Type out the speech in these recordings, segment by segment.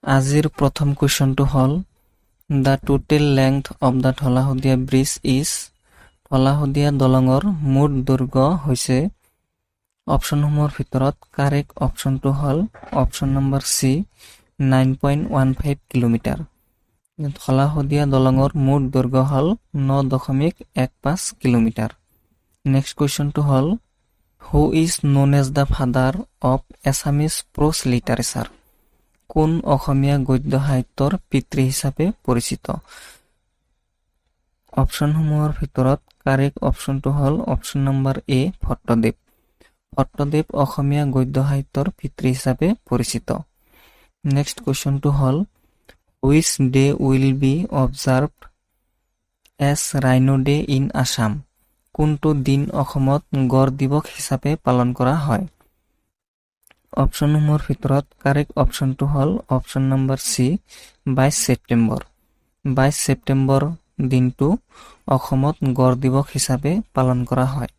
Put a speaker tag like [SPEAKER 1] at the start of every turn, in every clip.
[SPEAKER 1] আজিৰ প্ৰথম কুৱেশ্যনটো হ'ল the total length of the Dhola Sadiya bridge is Dhola Sadiya দলঙৰ মুঠ দৈৰ্ঘ্য হৈছে অপশ্যনসমূহৰ ভিতৰত কাৰেক্ট অপশ্যনটো হ'ল অপশ্যন নম্বৰ চি 9.15 কিলোমিটাৰ। ধলাশদিয়া দলঙৰ মুঠ দৈৰ্ঘ্য হ'ল 9.15 কিলোমিটাৰ। নেক্সট কুৱেশ্যনটো হ'ল who is known as the father of Assamese prose literature? কোন অসমীয়া গদ্য সাহিত্যৰ পিতৃ হিচাপে পৰিচিত? অপশ্যনসমূহৰ ভিতৰত কাৰেক্ট অপশ্যনটো হ'ল অপশ্যন নম্বৰ এ ভট্টদেৱ। ভট্টদেৱ অসমীয়া গদ্য সাহিত্যৰ পিতৃ হিচাপে পৰিচিত। নেক্সট কুৱেশ্যনটো হ'ল which day will be observed as rhino day in Assam? কোনটো দিন অসমত গড় দিৱস হিচাপে পালন কৰা হয়? অপশ্যনসমূহৰ ভিতৰত কাৰেক্ট অপশ্যনটো হ'ল option number C 22 September. 22 September দিনটো অসমত গড় দিৱস হিচাপে পালন কৰা হয়।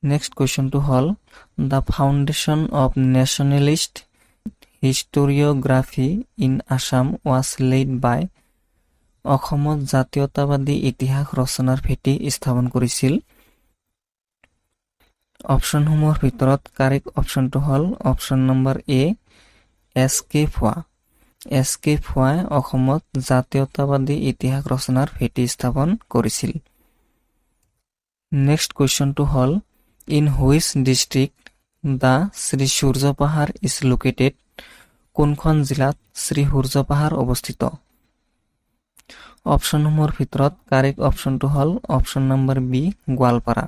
[SPEAKER 1] নেক্সট কুৱেশ্যনটো হ'ল the foundation of nationalist historiography in Assam was laid by. অসমত জাতীয়তাবাদী ইতিহাস ৰচনাৰ ভেটি স্থাপন কৰিছিল। অপশ্যনসমূহৰ ভিতৰত কাৰেক্ট অপশ্যনটো হ'ল অপশ্যন নম্বৰ এ এছ কে ফুৱা। এছ কে ফুৱাই অসমত জাতীয়তাবাদী ইতিহাস ৰচনাৰ ভেটি স্থাপন কৰিছিল। নেক্সট কুৱেশ্যনটো হ'ল in which district the Shri Surya Pahar is located? কোনখন জিলাত শ্ৰী সূৰ্য পাহাৰ অৱস্থিত? অপশ্যনসমূহৰ ভিতৰত কাৰেক্ট অপশ্যনটো হ'ল option number B Goalpara.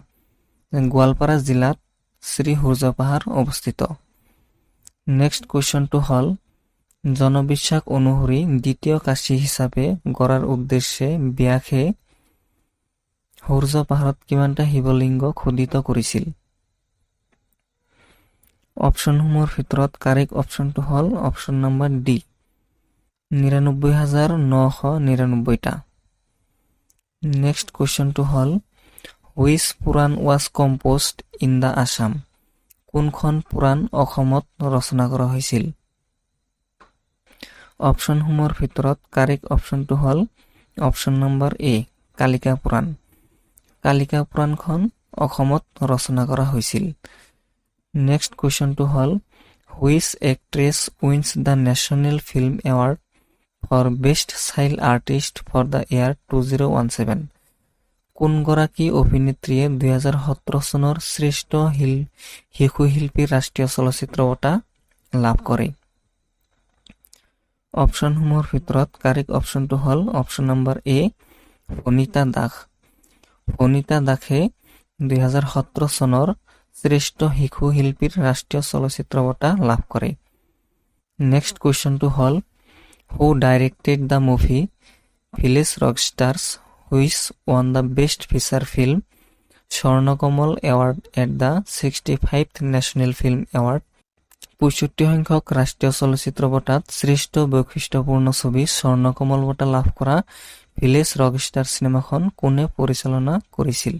[SPEAKER 1] Goalpara জিলাত শ্ৰী সূৰ্য পাহাৰ অৱস্থিত। নেক্সট কুৱেশ্যনটো হ'ল জনবিশ্বাস অনুসৰি দ্বিতীয় কাশী হিচাপে গঢ়াৰ উদ্দেশ্যে ব্যাসে সূৰ্য পাহাৰত কিমানটা শিৱলিংগ খোদিত কৰিছিল? অপশ্যনসমূহৰ ভিতৰত কাৰেক্ট অপশ্যনটো হ'ল অপশ্যন নম্বৰ ডি 99,999টা। নেক্সট কুৱেশ্যনটো হ'ল which Purana was composed in the Assam? কোনখন পুৰাণ অসমত ৰচনা কৰা হৈছিল? অপশ্যনসমূহৰ ভিতৰত কাৰেক্ট অপশ্যনটো হ'ল option number A Kalika Purana. Kalika পুৰাণখন অসমত ৰচনা কৰা হৈছিল। নেক্সট কুৱেশ্যনটো হ'ল which actress wins the national film award for best child artist for the year 2017? কোনগৰাকী অভিনেত্ৰীয়ে 2017 চনৰ শ্ৰেষ্ঠ শিশু শিল্পীৰ ৰাষ্ট্ৰীয় চলচ্চিত্ৰ বঁটা লাভ কৰে? অপশ্যনসমূহৰ ভিতৰত কাৰেক্ট অপশ্যনটো হ'ল অপশ্যন নম্বৰ এ ভনিতা দাস। ভনিতা দাসে 2017 চনৰ শ্ৰেষ্ঠ শিশু শিল্পীৰ ৰাষ্ট্ৰীয় চলচ্চিত্ৰ বঁটা লাভ কৰে। নেক্সট কুৱেশ্যনটো হ'ল who directed the movie village rockstars which won the best feature film Swarna Kamal award at the 65th national film award? 65 সংখ্যক ৰাষ্ট্ৰীয় চলচ্চিত্ৰ বঁটাত শ্ৰেষ্ঠ বৈশিষ্ট্যপূৰ্ণ ছবি স্বৰ্ণকমল বঁটা লাভ কৰা ভিলেজ ৰকষ্টাৰ চিনেমাখন কোনে পৰিচালনা কৰিছিল?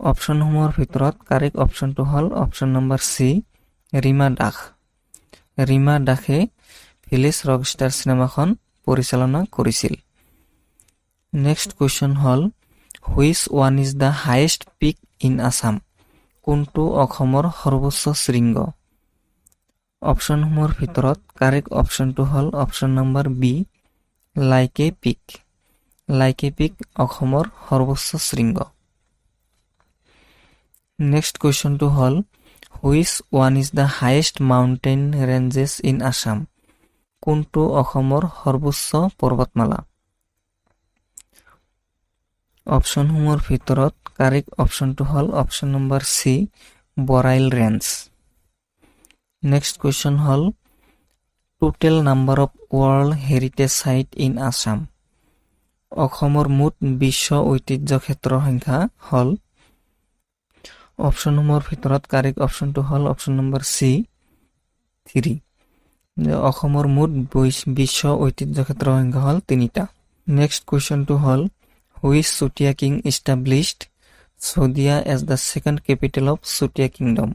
[SPEAKER 1] অপশ্যনসমূহৰ ভিতৰত কাৰেক্ট অপশ্যনটো হ'ল option number C Rima Das. Rima দাসে ভিলেজ ৰকষ্টাৰ চিনেমাখন পৰিচালনা কৰিছিল। নেক্সট কুৱেশ্যন হ'ল which one is the highest peak in Assam? কোনটো অসমৰ সৰ্বোচ্চ শৃংগ? অপশ্যনসমূহৰ ভিতৰত কাৰেক্ট অপশ্যনটো হ'ল অপশ্যন নম্বৰ বি লাইকে পিক। লাইকে পিক অসমৰ সৰ্বোচ্চ শৃংগ। নেক্সট কুৱেশ্যনটো হ'ল which one is the highest mountain ranges in Assam? কোনটো অসমৰ সৰ্বোচ্চ পৰ্বতমালা? অপশ্যনসমূহৰ ভিতৰত কাৰেক্ট অপশ্যনটো হ'ল option number C Barail range. Next question হ'ল total number of world heritage site in Assam? অসমৰ মুঠ বিশ্ব ঐতিহ্য ক্ষেত্ৰৰ সংখ্যা হ'ল? অপশ্যনসমূহৰ ভিতৰত কাৰেক্ট অপশ্যনটো হ'ল অপশ্যন নম্বৰ চি 3। অসমৰ মুঠ বিশ্ব ঐতিহ্য ক্ষেত্ৰৰ সংখ্যা হ'ল 3টা। নেক্সট কুৱেশ্যনটো হ'ল which Chutia king established Sadiya as the second capital of Chutia kingdom?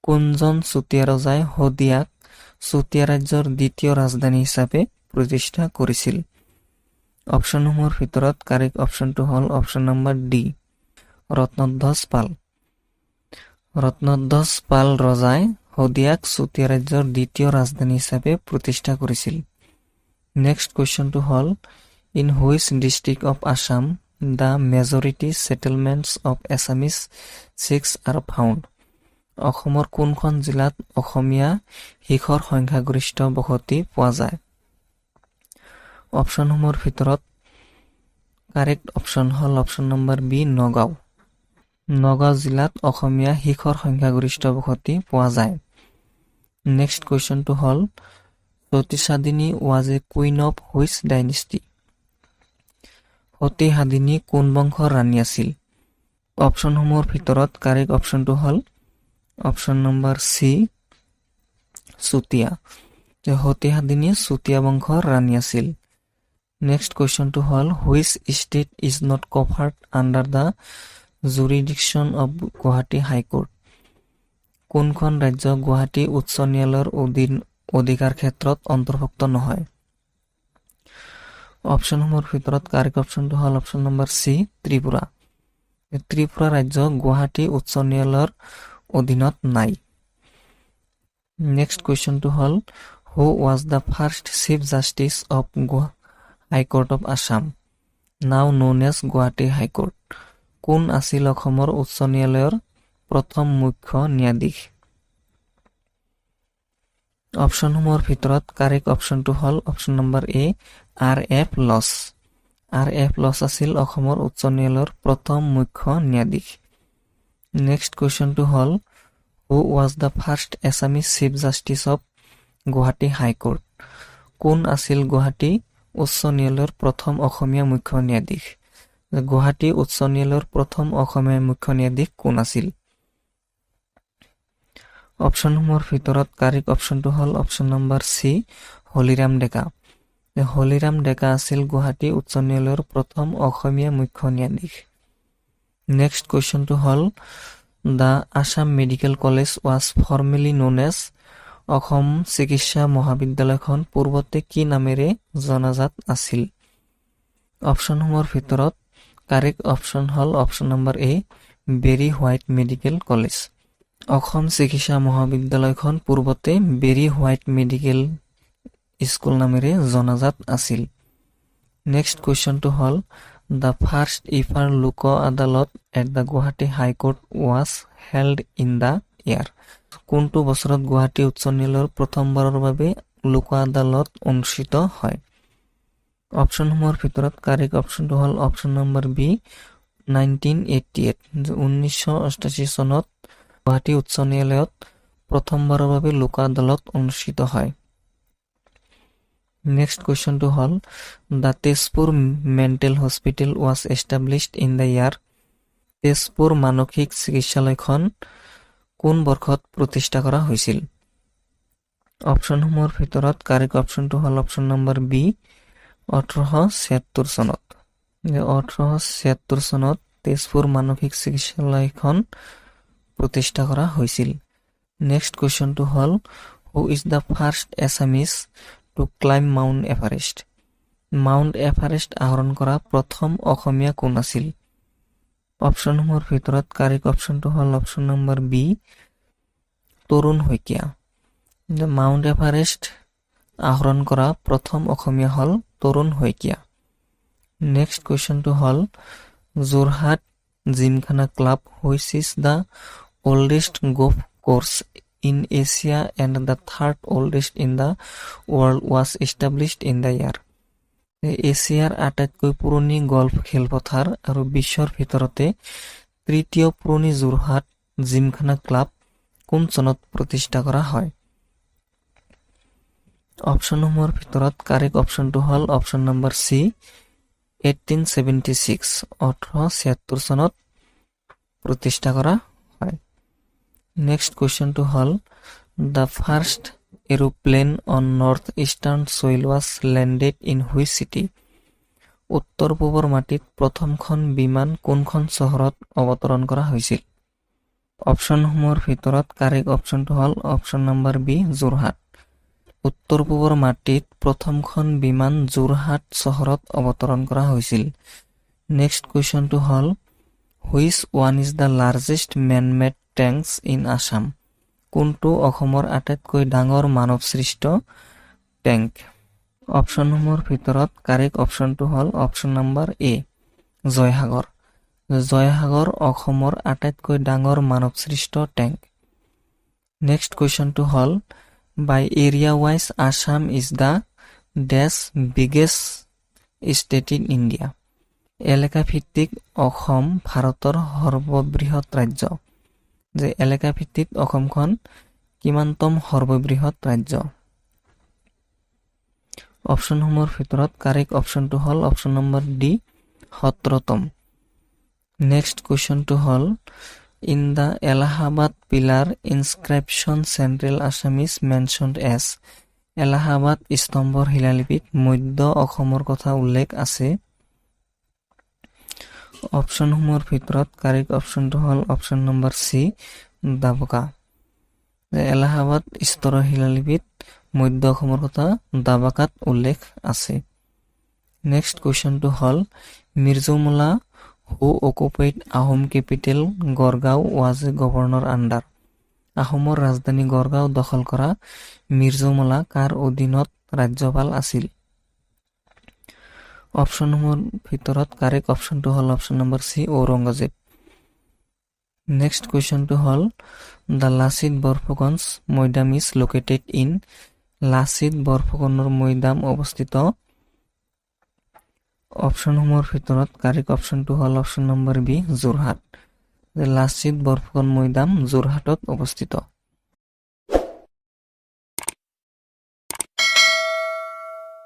[SPEAKER 1] কোনজন চুতীয়া ৰজাই শদিয়াক চুতীয়া ৰাজ্যৰ দ্বিতীয় ৰাজধানী হিচাপে প্ৰতিষ্ঠা কৰিছিল? অপশ্যনসমূহৰ ভিতৰত কাৰেক্ট অপশ্যনটো হ'ল অপশ্যন নম্বৰ ডি, ৰত্নধ্বজ পাল। ৰত্নধ্বজ পাল ৰজাই শদিয়াক চুতীয়া ৰাজ্যৰ দ্বিতীয় ৰাজধানী হিচাপে প্ৰতিষ্ঠা কৰিছিল। নেক্সট কুৱেশ্যনটো হ'ল in which district of Assam the majority settlements of Assamese Sikhs are found? অসমৰ কোনখন জিলাত অসমীয়া শিখৰ সংখ্যাগৰিষ্ঠ বসতি পোৱা যায়? অপশ্যনসমূহৰ ভিতৰত কাৰেক্ট অপশ্যন হ'ল option number B, Nagaon. Nagaon জিলাত অসমীয়া শিখৰ সংখ্যাগৰিষ্ঠ বসতি পোৱা যায়। নেক্সট কুৱেশ্যনটো হ'ল Sati Sadhini was a queen of which dynasty? Sati Sadhini কোন বংশৰ ৰাণী আছিল? অপশ্যনসমূহৰ ভিতৰত কাৰেক্ট অপশ্যনটো হ'ল option number C, Chutia. Sati Sadhini Chutia বংশৰ ৰাণী আছিল। নেক্সট কুৱেশ্যনটো হ'ল which state is not covered under the jurisdiction of Guwahati high court? কোনখন ৰাজ্য গুৱাহাটী উচ্চ ন্যায়ালয়ৰ অধিকাৰ ক্ষেত্ৰত অন্তৰ্ভুক্ত নহয়? অপশ্যনসমূহৰ ভিতৰত কাৰেক্ট অপশ্যনটো হ'ল option number C, Tripura. Tripura ৰাজ্য গুৱাহাটী উচ্চ ন্যায়ালয়ৰ অধীনত নাই। নেক্সট কুৱেশ্যনটো হ'ল who was the first chief justice of high court of Assam নাও ন'ন এজ গুৱাহাটী হাইকোৰ্ট? কোন আছিল অসমৰ উচ্চ ন্যায়ালয়ৰ প্ৰথম মুখ্য ন্যায়াধীশ? অপশ্যনসমূহৰ ভিতৰত কাৰেক্ট অপশ্যনটো হ'ল option number A, R F লছ। আৰ এফ লছ আছিল অসমৰ উচ্চ ন্যায়ালয়ৰ প্ৰথম মুখ্য ন্যায়াধীশ। নেক্সট কুৱেশ্যনটো হ'ল who was the first Assamese chief justice of Guwahati high court? কোন আছিল গুৱাহাটী উচ্চ ন্যায়ালয়ৰ প্ৰথম অসমীয়া মুখ্য ন্যায়াধীশ? গুৱাহাটী উচ্চ ন্যায়ালয়ৰ প্ৰথম অসমীয়া মুখ্য ন্যায়াধীশ কোন আছিল? অপশ্যনসমূহৰ ভিতৰত কাৰেক্ট অপশ্যনটো হ'ল অপশ্যন নম্বৰ চি, হলিৰাম ডেকা। হলিৰাম ডেকা আছিল গুৱাহাটী উচ্চ ন্যায়ালয়ৰ প্ৰথম অসমীয়া মুখ্য ন্যায়াধীশ। নেক্সট কুৱেশ্যনটো হ'ল the Assam medical college was formerly known as? অসম চিকিৎসা মহাবিদ্যালয়খন পূৰ্বতে কি নামেৰে জনাজাত আছিল? অপশ্যনসমূহৰ ভিতৰত কাৰেক্ট অপশ্যন হ'ল option number A, Berry White medical college. অসম চিকিৎসা মহাবিদ্যালয়খন পূৰ্বতে বেৰী হোৱাইট মেডিকেল স্কুল নামেৰে জনাজাত আছিল। নেক্সট কুৱেশ্যনটো হ'ল দ্য ফাৰ্ষ্ট ইফাৰ লোক আদালত at the Guwahati high court was held in the year? কোনটো বছৰত গুৱাহাটী উচ্চ ন্যায়ালয়ৰ প্ৰথমবাৰৰ বাবে লোক আদালত অনুষ্ঠিত হয়? অপশ্যনসমূহৰ ভিতৰত কাৰেক্ট অপশ্যনটো হ'ল অপশ্যন নম্বৰ বি, 1988। 1988 চনত গুৱাহাটী উচ্চ ন্যায়ালয়ত প্ৰথমবাৰৰ বাবে লোক আদালত অনুষ্ঠিত হয়। নেক্সট কুৱেশ্যনটো হ'ল the Tezpur mental hospital was established in the year? Tezpur মানসিক চিকিৎসালয়খন কোন বৰ্ষত প্ৰতিষ্ঠা কৰা হৈছিল? অপশ্যনসমূহৰ ভিতৰত কাৰেক্ট অপশ্যনটো হ'ল অপশ্যন নম্বৰ বি, 1876 চনত। 1876 চনত তেজপুৰ মানসিক চিকিৎসালয়খন প্ৰতিষ্ঠা কৰা হৈছিল। নেক্সট কুৱেশ্যনটো হ'ল who is the first Assamese to climb mount Everest? Mount Everest আৰোহণ কৰা প্ৰথম অসমীয়া কোন আছিল? অপশ্যনসমূহৰ ভিতৰত কাৰেক্ট অপশ্যনটো হ'ল অপশ্যন নম্বৰ বি, তৰুণ শইকীয়া। মাউণ্ট এভাৰেষ্ট আৰোহণ কৰা প্ৰথম অসমীয়া হ'ল তৰুণ শইকীয়া। নেক্সট কুৱেশ্যনটো হ'ল Jorhat Gymkhana club which is the oldest golf course in Asia and the third oldest in the world was established in the year? এছিয়াৰ আটাইতকৈ পুৰণি গল্ফ খেলপথাৰ আৰু বিশ্বৰ ভিতৰতে তৃতীয় পুৰণি যোৰহাট জিমখানা ক্লাব কোন চনত প্ৰতিষ্ঠা কৰা হয়? অপশ্যনসমূহৰ ভিতৰত কাৰেক্ট অপশ্যনটো হ'ল অপশ্যন নম্বৰ চি, 1876। 1876 চনত প্ৰতিষ্ঠা কৰা হয়। নেক্সট কুৱেশ্যনটো হ'ল the first aeroplane on north eastern soil was landed in which city? উত্তৰ পূবৰ মাটিত প্ৰথমখন বিমান কোনখন চহৰত অৱতৰণ কৰা হৈছিল? অপশ্যনসমূহৰ ভিতৰত কাৰেক্ট অপশ্যনটো হ'ল অপশ্যন নম্বৰ বি, যোৰহাট। উত্তৰ পূবৰ মাটিত প্ৰথমখন বিমান যোৰহাট চহৰত অৱতৰণ কৰা হৈছিল। নেক্সট কুৱেশ্যনটো হ'ল which one is the largest man made tanks in Assam? কোনটো অসমৰ আটাইতকৈ ডাঙৰ মানৱসৃষ্ট টেংক? অপশ্যনসমূহৰ ভিতৰত কাৰেক্ট অপশ্যনটো হ'ল option number A, Joysagar. Joysagar অসমৰ আটাইতকৈ ডাঙৰ মানৱসৃষ্ট টেংক। নেক্সট কুৱেশ্যনটো হ'ল by area wise Assam is the ডেছ বিগেষ্ট ষ্টেট ইন ইণ্ডিয়া। এলেকা ভিত্তিক অসম ভাৰতৰ সৰ্ববৃহৎ ৰাজ্য। যে এলেকা ভিত্তিত অসমখন কিমানতম সৰ্ববৃহৎ ৰাজ্য? অপশ্যনসমূহৰ ভিতৰত কাৰেক্ট অপশ্যনটো হ'ল অপশ্যন নম্বৰ ডি, 17তম। নেক্সট কুৱেশ্যনটো হ'ল in the Allahabad pillar inscription central Assam is mentioned as. এলাহাবাদ স্তম্ভৰ শিলালিপিত মধ্য অসমৰ কথা উল্লেখ আছে। অপশ্যনসমূহৰ ভিতৰত কাৰেক্ট অপশ্যনটো হ'ল অপশ্যন নম্বৰ চি, দাবকা। এলাহাবাদ স্তৰৰ শিলালিপিত মধ্য অসমৰ কথা দাবাকাত উল্লেখ আছে। নেক্সট কুৱেশ্যনটো হ'ল Mir Jumla who occupied Ahom capital Gargaon was a governor under. আহোমৰ ৰাজধানী গড়গাঁও দখল কৰা মিৰ্জুমলা কাৰ অধীনত ৰাজ্যপাল আছিল? অপশ্যনসমূহৰ ভিতৰত কাৰেক্ট অপশ্যনটো হ'ল option number C, Aurangzeb. Next কুৱেশ্যনটো হ'ল the Lachit Borphukan's maidam is located in. Lachit বৰফুকনৰ মৈদাম অৱস্থিত। অপশ্যনসমূহৰ ভিতৰত কাৰেক্ট অপশ্যনটো হ'ল option number B, Jorhat. Lachit Borphukan মৈদাম যোৰহাটত অৱস্থিত।